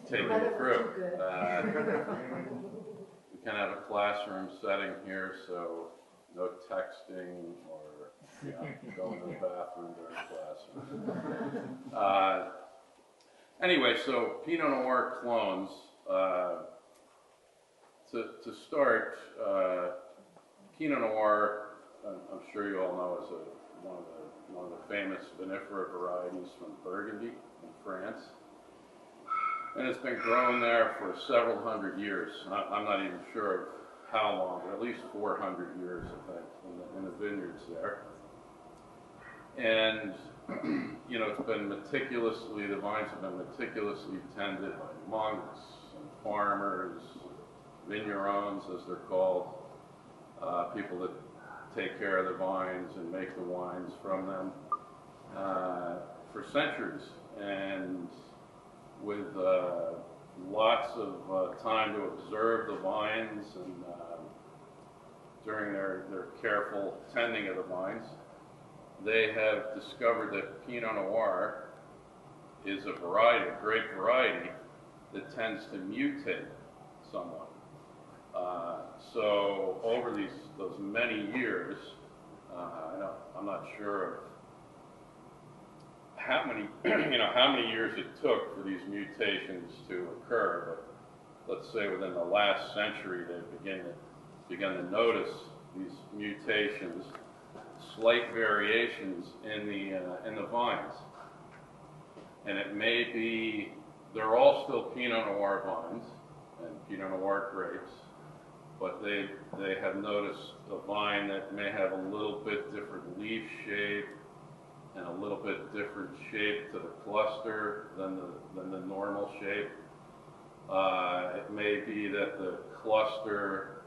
take you through. We kind of have a classroom setting here, so no texting or going to the bathroom during class. Anyway, so Pinot Noir clones. To start, Pinot Noir, I'm sure you all know, is one of the famous vinifera varieties from Burgundy in France. And it's been grown there for several hundred years. I'm not even sure of how long, but at least 400 years, I think, in the vineyards there. And, you know, it's been the vines have been meticulously tended by monks and farmers, vignerons, as they're called, people that take care of the vines and make the wines from them for centuries. And with lots of time to observe the vines and during their careful tending of the vines, they have discovered that Pinot Noir is a great variety that tends to mutate somewhat. So over those many years, I'm not sure of how many years it took for these mutations to occur, but let's say within the last century they began to notice these mutations, slight variations in the vines, and it may be they're all still Pinot Noir vines and Pinot Noir grapes, but they have noticed a vine that may have a little bit different leaf shape and a little bit different shape to the cluster than the normal shape. It may be that the cluster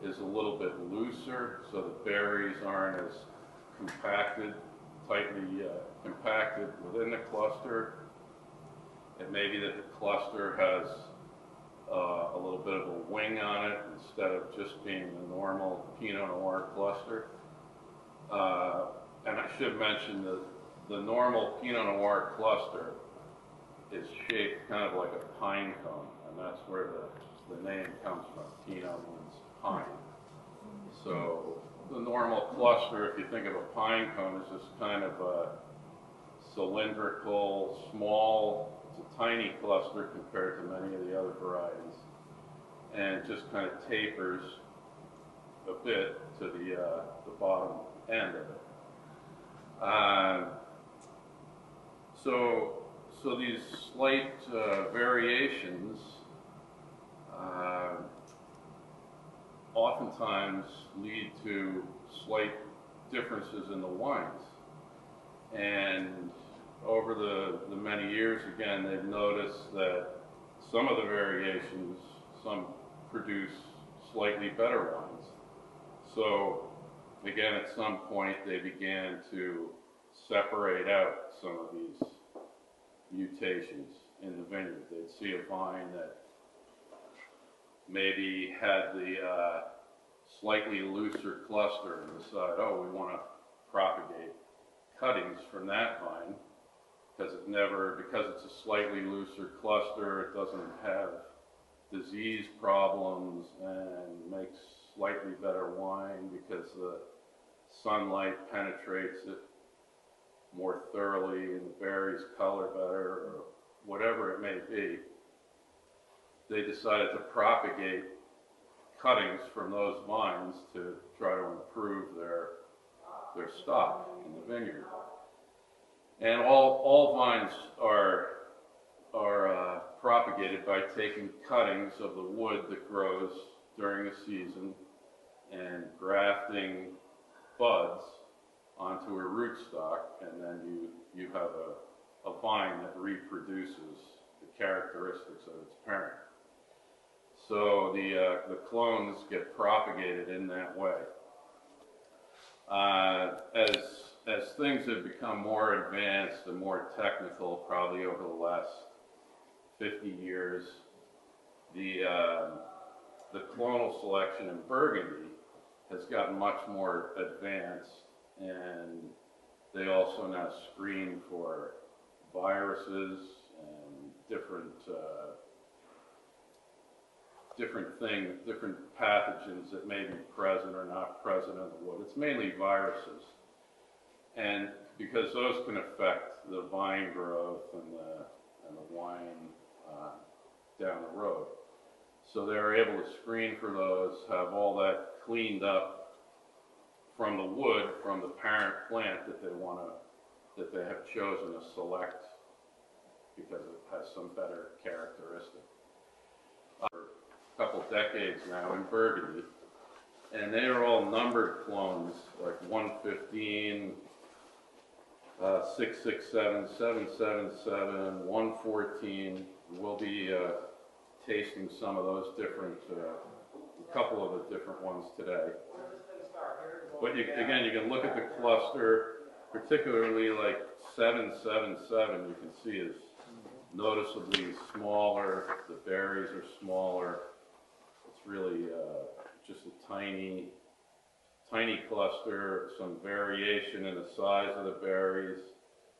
is a little bit looser, so the berries aren't as tightly compacted within the cluster. It may be that the cluster has a little bit of a wing on it instead of just being the normal Pinot Noir cluster. And I should mention that the normal Pinot Noir cluster is shaped kind of like a pine cone, and that's where the name comes from. Pinot means pine. So the normal cluster, if you think of a pine cone, is just kind of a cylindrical, small, it's a tiny cluster compared to many of the other varieties, and just kind of tapers a bit to the bottom end of it. So these slight variations oftentimes lead to slight differences in the wines. And over the many years, again, they've noticed that some of the variations, some produce slightly better wines. So again, at some point, they began to separate out some of these mutations in the vineyard. They'd see a vine that maybe had the slightly looser cluster and decide, oh, we want to propagate cuttings from that vine because it's a slightly looser cluster, it doesn't have disease problems and makes slightly better wine because the sunlight penetrates it more thoroughly and the berries color better, or whatever it may be. They decided to propagate cuttings from those vines to try to improve their stock in the vineyard. And all vines are propagated by taking cuttings of the wood that grows during the season and grafting buds onto a rootstock, and then you have a vine that reproduces the characteristics of its parent. So the clones get propagated in that way. As things have become more advanced and more technical, probably over the last 50 years, the clonal selection in Burgundy has gotten much more advanced, and they also now screen for viruses and different different pathogens that may be present or not present in the wood. It's mainly viruses, and because those can affect the vine growth and the wine down the road. So they're able to screen for those, have all that cleaned up from the wood, from the parent plant that they have chosen to select because it has some better characteristic. For a couple decades now in Burgundy, and they are all numbered clones, like 115, 667, 777, 114. We'll be tasting some of those different, a couple of the different ones today. But again, you can look at the cluster, particularly like 777, you can see is noticeably smaller. The berries are smaller. It's really just a tiny cluster, some variation in the size of the berries,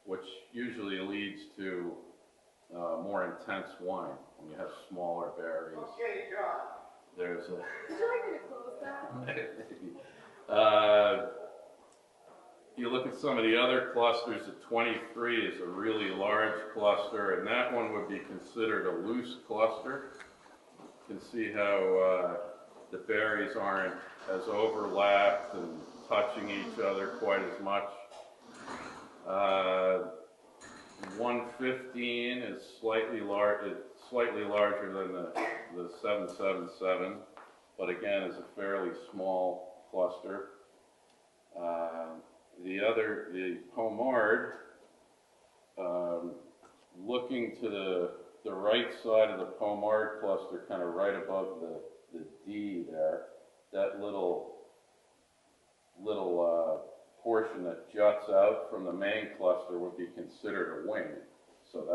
which usually leads to more intense wine when you have smaller berries. Okay, John. There's a. Would you like me to close that? You look at some of the other clusters, the 23 is a really large cluster, and that one would be considered a loose cluster. You can see how the berries aren't as overlapped and touching each other quite as much. 115 is slightly larger than the 777, but again is a fairly small cluster. The Pommard, looking to the right side of the Pommard cluster, kind of right above the D there, that little portion that juts out from the main cluster would be considered a wing. So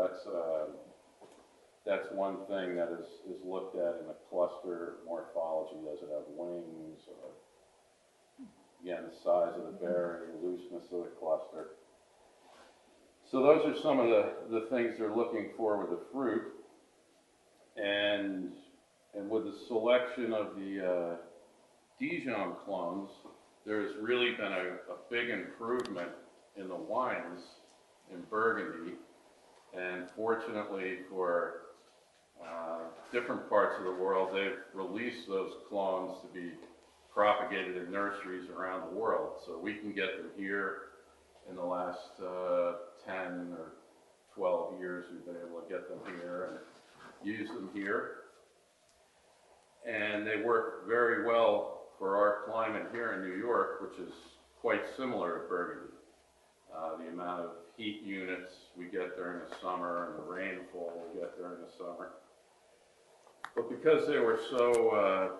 that's one thing that is looked at in the cluster morphology. Does it have wings? Or, again, the size of the berry, looseness of the cluster. So those are some of the things they're looking for with the fruit. And with the selection of the Dijon clones, there's really been a big improvement in the wines in Burgundy. And fortunately for different parts of the world, they've released those clones to be propagated in nurseries around the world. So we can get them here. In the last 10 or 12 years, we've been able to get them here and use them here. And they work very well for our climate here in New York, which is quite similar to Burgundy. The amount of heat units we get during the summer and the rainfall we get during the summer. But because they were so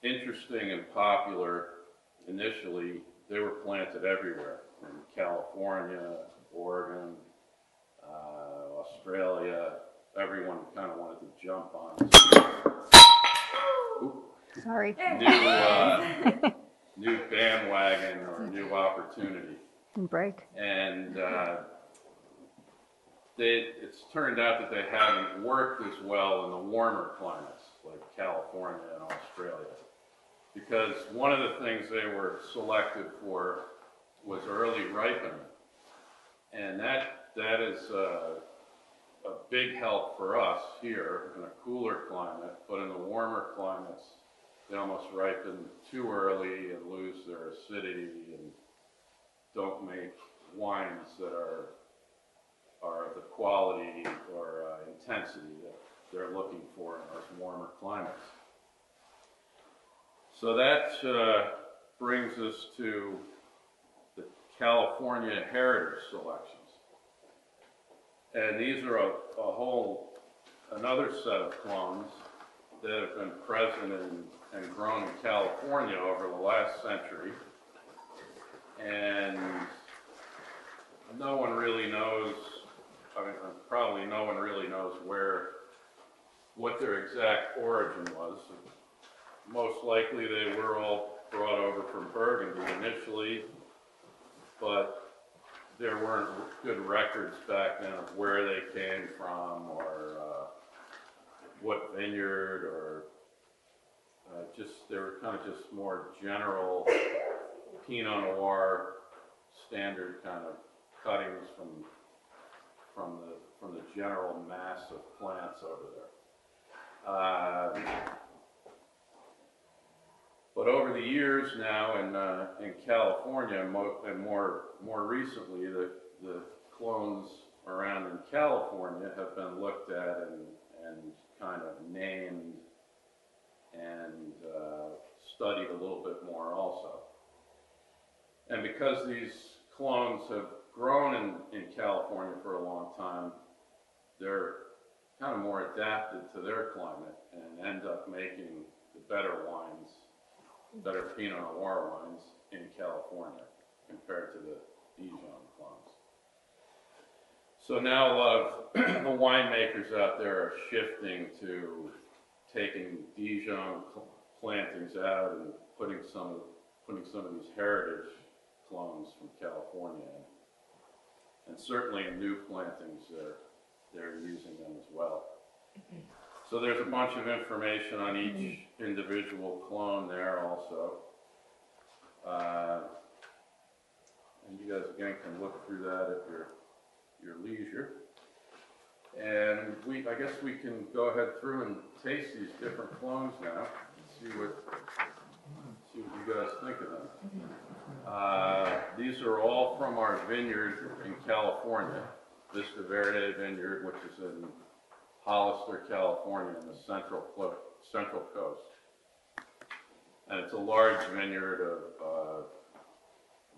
interesting and popular initially, they were planted everywhere. In California, Oregon, Australia, everyone kind of wanted to jump on this Sorry. new bandwagon or new opportunity. Break. And it's turned out that they haven't worked as well in the warmer climates like California and Australia. Because one of the things they were selected for was early ripening. And that is a big help for us here in a cooler climate, but in the warmer climates, they almost ripen too early and lose their acidity and don't make wines that are of the quality or intensity that they're looking for in those warmer climates. So that brings us to the California Heritage Selections. And these are another set of clones that have been present and grown in California over the last century. And no one really knows, probably no one really knows what their exact origin was. Most likely they were all brought over from Burgundy initially, but there weren't good records back then of where they came from, or what vineyard, or just, they were kind of just more general Pinot Noir, standard kind of cuttings from the general mass of plants over there. But over the years now in California, and more recently, the clones around in California have been looked at and kind of named and studied a little bit more also. And because these clones have grown in California for a long time, they're kind of more adapted to their climate and end up making the better wines, better Pinot Noir wines in California compared to the Dijon clones. So now a lot of the winemakers out there are shifting to taking Dijon plantings out and putting some of these heritage clones from California in. And certainly in new plantings, they're using them as well. So there's a bunch of information on each individual clone there also. And you guys again can look through that at your leisure. And I guess we can go ahead through and taste these different clones now and see what you guys think of them. These are all from our vineyard in California, Vista Verde Vineyard, which is in Hollister, California, in the Central Coast. And it's a large vineyard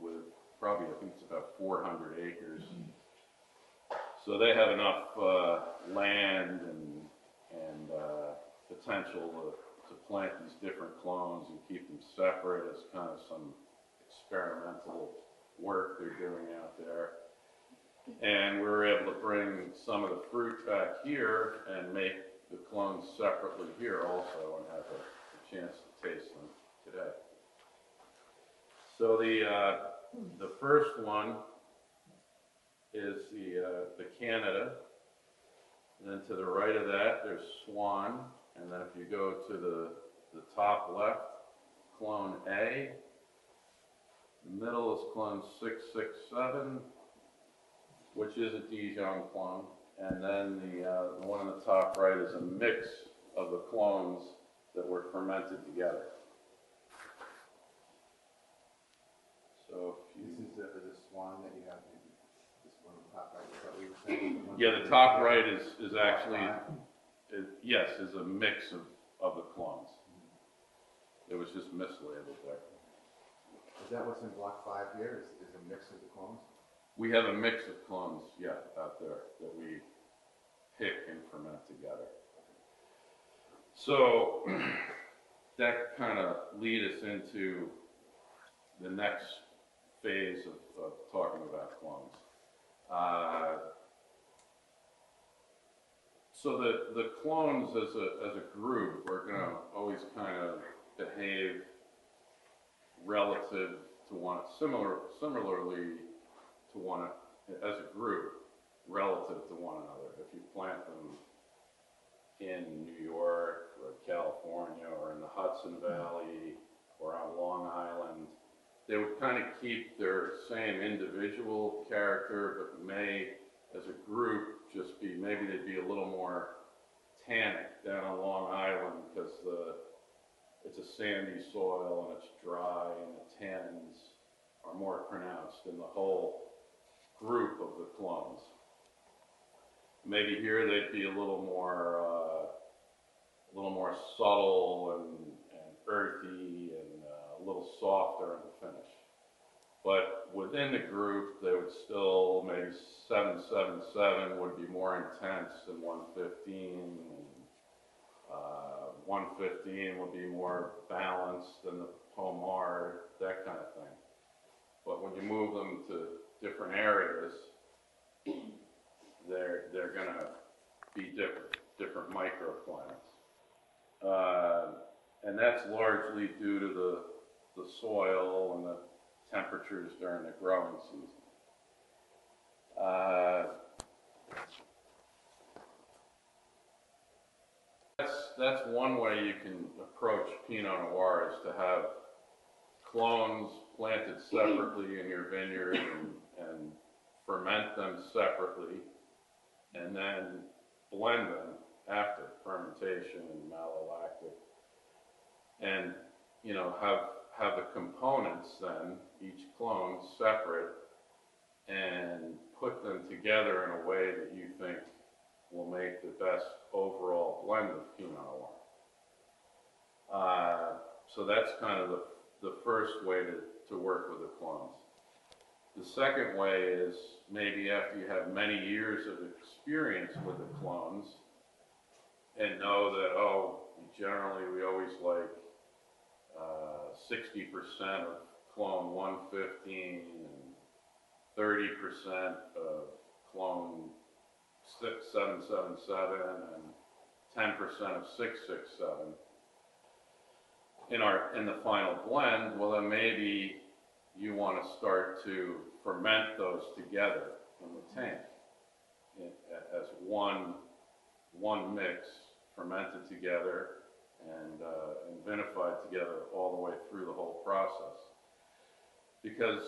with probably, I think it's about 400 acres. So they have enough land and potential to plant these different clones and keep them separate as kind of some experimental work they're doing out there. And we were able to bring some of the fruit back here and make the clones separately here also and have a chance to taste them today. So the first one is the Canada. And then to the right of that, there's Swan. And then if you go to the top left, clone A. The middle is clone 667, which is a Dijon clone. And then the one on the top right is a mix of the clones that were fermented together. So this is the Swan that you have. This one on the top right. Is that what you were saying? Yeah, the top right is actually, yes, is a mix of the clones. It was just mislabeled there. Is that what's in block 5 here? Is a mix of the clones? We have a mix of clones, yeah, out there that we pick and ferment together. So that kind of lead us into the next phase of talking about clones. So the clones as a group are going to always kind of behave relative to one, similarly to one, as a group, relative to one another. If you plant them in New York or California or in the Hudson Valley or on Long Island, they would kind of keep their same individual character, but may, as a group, just be, maybe they'd be a little more tannic down on Long Island because it's a sandy soil and it's dry and the tannins are more pronounced in the whole group of the clones. Maybe here they'd be a little more subtle and earthy and a little softer in the finish. But within the group, they would still, maybe 777 would be more intense than 115. And, 115 would be more balanced than the Pomard, that kind of thing. But when you move them to different areas, they're going to be different microclimates. And that's largely due to the soil and the temperatures during the growing season. one way you can approach Pinot Noir, is to have clones planted separately in your vineyard and ferment them separately, and then blend them after fermentation and malolactic, and have the components then, each clone separate, and put them together in a way that you think will make the best overall blend of Pinot Noir. So that's kind of the first way to work with the clones. The second way is maybe after you have many years of experience with the clones and know that, generally we always like 60% of clone 115 and 30% of clone 777 and 10% of 667 in the final blend. Well, then maybe you want to start to ferment those together in the tank as one mix, fermented together and vinified together all the way through the whole process. Because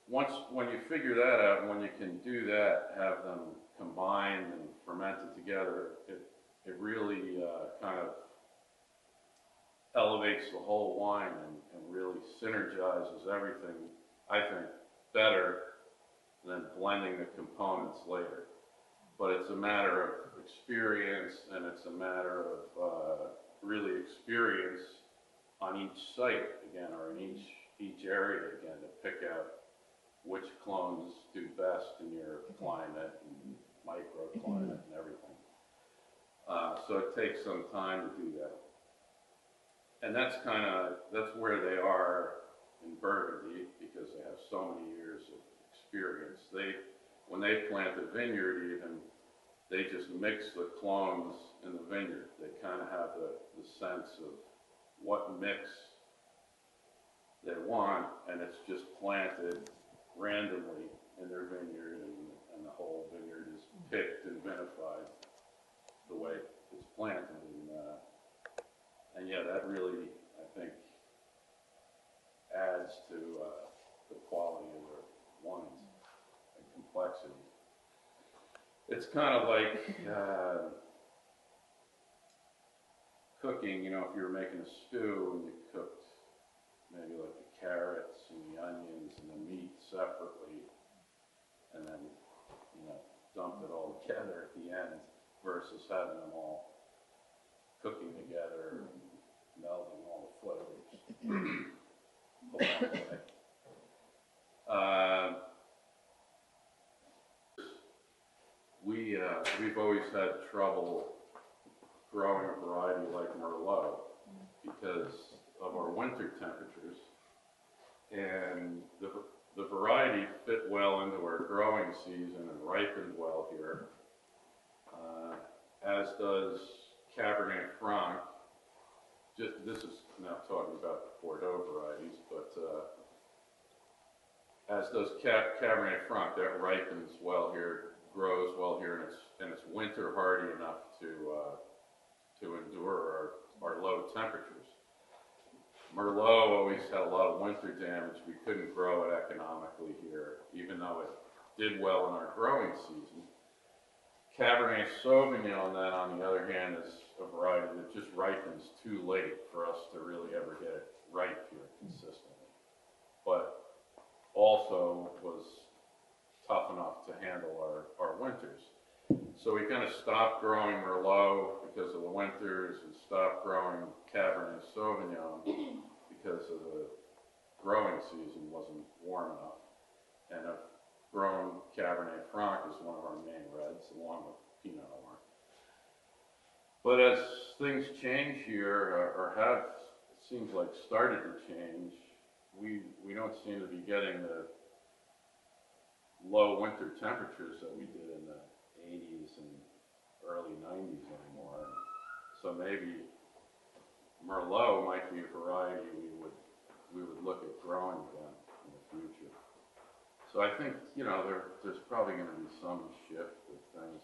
when you figure that out, and when you can do that, have them combined and fermented together, it really kind of elevates the whole wine and really synergizes everything, I think, better than blending the components later. But it's a matter of experience, and it's a matter of really experience on each site again, or in each area again, to pick out which clones do best in your climate and microclimate and everything. So it takes some time to do that. And that's where they are in Burgundy, because they have so many years of experience. When they plant a vineyard even, they just mix the clones in the vineyard. They kind of have the sense of what mix they want, and it's just planted randomly in their vineyard, and the whole vineyard is picked and vinified the way it's planted. And yeah, that really, I think, adds to the quality of their wines and complexity. It's kind of like cooking, if you were making a stew and you cooked maybe like the carrots and the onions and the meat separately, and then, dumped it all together at the end, versus having them all cooking together and melding all the flavors along the way. We've always had trouble growing a variety like Merlot because of our winter temperatures, and the variety fit well into our growing season and ripened well here, as does Cabernet Franc. This is now talking about the Bordeaux varieties, but as does Cabernet Franc. That ripens well here, grows well here, and it's winter hardy enough to endure our low temperatures. Merlot always had a lot of winter damage. We couldn't grow it economically here, even though it did well in our growing season. Cabernet Sauvignon, then, on the other hand, is a variety that just ripens too late for us to really ever get it ripe here consistently. But also was tough enough to handle our winters. So we kind of stopped growing Merlot because of the winters, and stopped growing Cabernet Sauvignon because of the growing season wasn't warm enough. And I've grown Cabernet Franc as one of our main reds, along with Pinot Noir. But as things change here, or have, it seems like started to change, we don't seem to be getting the low winter temperatures that we did in the 80s and early 90s anymore. So maybe Merlot might be a variety we would look at growing again in the future. So I think, there's probably going to be some shift with things